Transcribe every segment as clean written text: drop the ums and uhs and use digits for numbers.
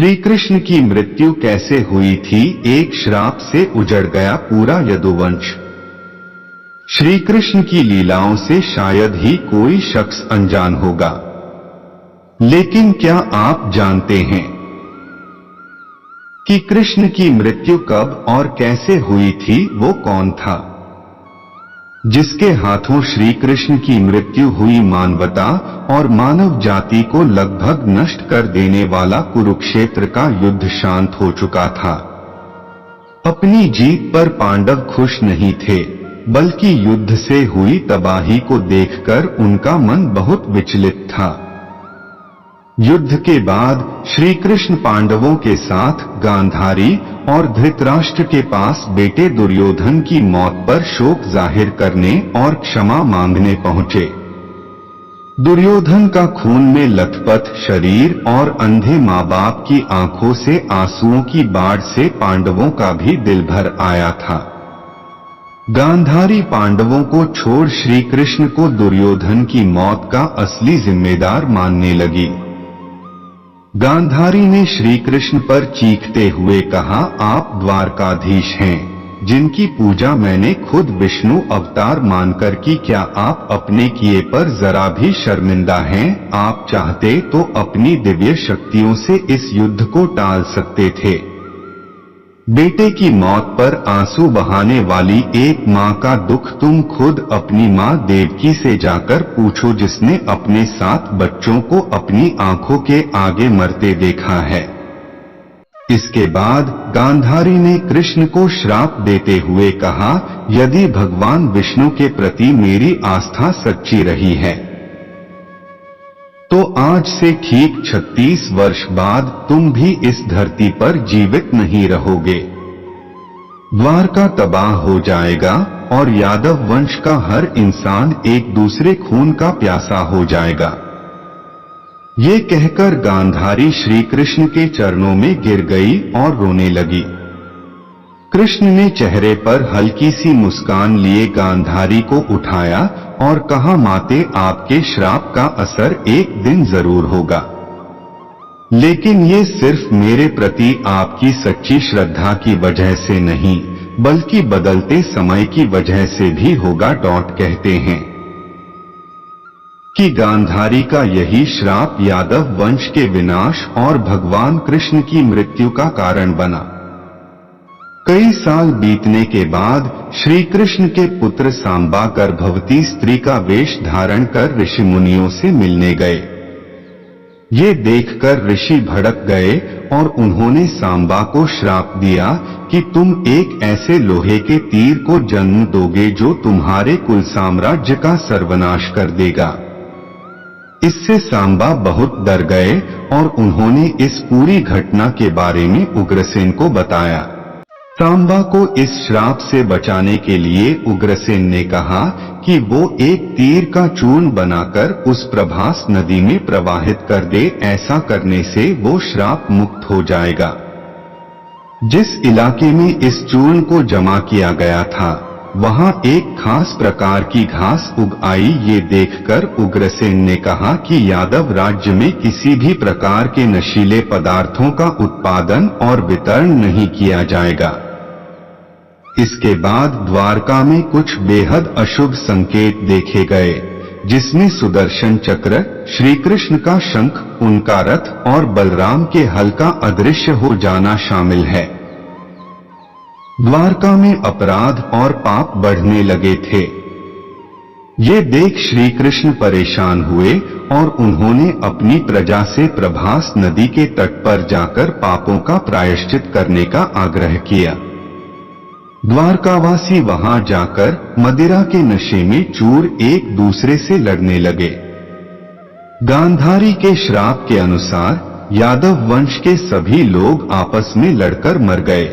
श्री कृष्ण की मृत्यु कैसे हुई थी? एक श्राप से उजड़ गया पूरा यदुवंश। श्री कृष्ण की लीलाओं से शायद ही कोई शख्स अनजान होगा, लेकिन क्या आप जानते हैं कि कृष्ण की मृत्यु कब और कैसे हुई थी? वो कौन था जिसके हाथों श्री कृष्ण की मृत्यु हुई? मानवता और मानव जाति को लगभग नष्ट कर देने वाला कुरुक्षेत्र का युद्ध शांत हो चुका था। अपनी जीत पर पांडव खुश नहीं थे, बल्कि युद्ध से हुई तबाही को देखकर उनका मन बहुत विचलित था। युद्ध के बाद श्री कृष्ण पांडवों के साथ गांधारी और धृतराष्ट्र के पास बेटे दुर्योधन की मौत पर शोक जाहिर करने और क्षमा मांगने पहुंचे। दुर्योधन का खून में लथपथ शरीर और अंधे माँ बाप की आंखों से आंसुओं की बाढ़ से पांडवों का भी दिल भर आया था। गांधारी पांडवों को छोड़ श्री कृष्ण को दुर्योधन की मौत का असली जिम्मेदार मानने लगी। गांधारी ने श्री कृष्ण पर चीखते हुए कहा, आप द्वारकाधीश हैं, जिनकी पूजा मैंने खुद विष्णु अवतार मानकर की। क्या आप अपने किए पर जरा भी शर्मिंदा हैं? आप चाहते तो अपनी दिव्य शक्तियों से इस युद्ध को टाल सकते थे। बेटे की मौत पर आंसू बहाने वाली एक माँ का दुख तुम खुद अपनी माँ देवकी से जाकर पूछो, जिसने अपने 7 बच्चों को अपनी आंखों के आगे मरते देखा है। इसके बाद गांधारी ने कृष्ण को श्राप देते हुए कहा, यदि भगवान विष्णु के प्रति मेरी आस्था सच्ची रही है तो आज से ठीक 36 वर्ष बाद तुम भी इस धरती पर जीवित नहीं रहोगे। द्वारका तबाह हो जाएगा और यादव वंश का हर इंसान एक दूसरे खून का प्यासा हो जाएगा। ये कहकर गांधारी श्री कृष्ण के चरणों में गिर गई और रोने लगी। कृष्ण ने चेहरे पर हल्की सी मुस्कान लिए गांधारी को उठाया और कहा, माते, आपके श्राप का असर एक दिन जरूर होगा, लेकिन ये सिर्फ मेरे प्रति आपकी सच्ची श्रद्धा की वजह से नहीं, बल्कि बदलते समय की वजह से भी होगा। कहते हैं कि गांधारी का यही श्राप यादव वंश के विनाश और भगवान कृष्ण की मृत्यु का कारण बना। कई साल बीतने के बाद श्री कृष्ण के पुत्र सांबा गर्भवती स्त्री का वेश धारण कर ऋषि मुनियों से मिलने गए। ये देखकर ऋषि भड़क गए और उन्होंने सांबा को श्राप दिया कि तुम एक ऐसे लोहे के तीर को जन्म दोगे जो तुम्हारे कुल साम्राज्य का सर्वनाश कर देगा। इससे सांबा बहुत डर गए और उन्होंने इस पूरी घटना के बारे में उग्रसेन को बताया। सांबा को इस श्राप से बचाने के लिए उग्रसेन ने कहा कि वो एक तीर का चूर्ण बनाकर उस प्रभास नदी में प्रवाहित कर दे। ऐसा करने से वो श्राप मुक्त हो जाएगा। जिस इलाके में इस चूर्ण को जमा किया गया था, वहां एक खास प्रकार की घास उग आई। ये देखकर उग्रसेन ने कहा कि यादव राज्य में किसी भी प्रकार के नशीले पदार्थों का उत्पादन और वितरण नहीं किया जाएगा। इसके बाद द्वारका में कुछ बेहद अशुभ संकेत देखे गए, जिसमें सुदर्शन चक्र, श्री कृष्ण का शंख, उनका रथ और बलराम के हल्का अदृश्य हो जाना शामिल है। द्वारका में अपराध और पाप बढ़ने लगे थे। ये देख श्री कृष्ण परेशान हुए और उन्होंने अपनी प्रजा से प्रभास नदी के तट पर जाकर पापों का प्रायश्चित करने का आग्रह किया। द्वारकावासी वहां जाकर मदिरा के नशे में चूर एक दूसरे से लड़ने लगे। गांधारी के श्राप के अनुसार यादव वंश के सभी लोग आपस में लड़कर मर गए।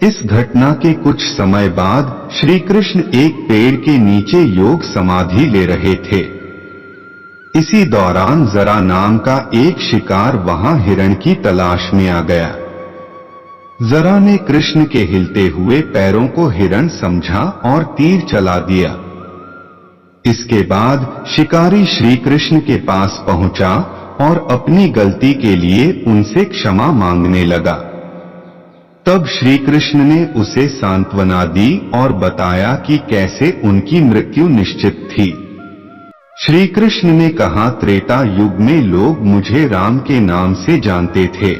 इस घटना के कुछ समय बाद श्री कृष्ण एक पेड़ के नीचे योग समाधि ले रहे थे। इसी दौरान जरा नाम का एक शिकार वहां हिरण की तलाश में आ गया। जरा ने कृष्ण के हिलते हुए पैरों को हिरण समझा और तीर चला दिया। इसके बाद शिकारी श्री कृष्ण के पास पहुंचा और अपनी गलती के लिए उनसे क्षमा मांगने लगा। तब श्री कृष्ण ने उसे सांत्वना दी और बताया कि कैसे उनकी मृत्यु निश्चित थी। श्री कृष्ण ने कहा, त्रेता युग में लोग मुझे राम के नाम से जानते थे।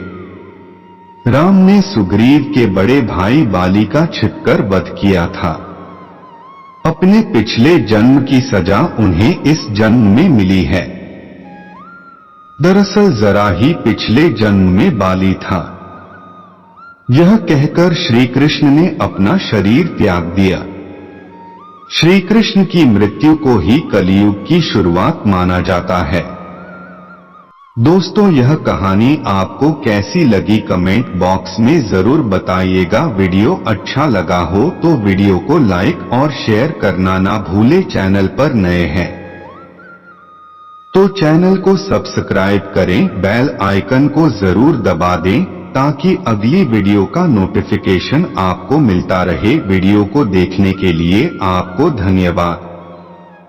राम ने सुग्रीव के बड़े भाई बाली का छिपकर वध किया था। अपने पिछले जन्म की सजा उन्हें इस जन्म में मिली है। दरअसल जरा ही पिछले जन्म में बाली था। यह कहकर श्री कृष्ण ने अपना शरीर त्याग दिया। श्री कृष्ण की मृत्यु को ही कलियुग की शुरुआत माना जाता है। दोस्तों, यह कहानी आपको कैसी लगी कमेंट बॉक्स में जरूर बताइएगा। वीडियो अच्छा लगा हो तो वीडियो को लाइक और शेयर करना ना भूले। चैनल पर नए हैं तो चैनल को सब्सक्राइब करें, बेल आइकन को जरूर दबा दें ताकि अगली वीडियो का नोटिफिकेशन आपको मिलता रहे। वीडियो को देखने के लिए आपको धन्यवाद।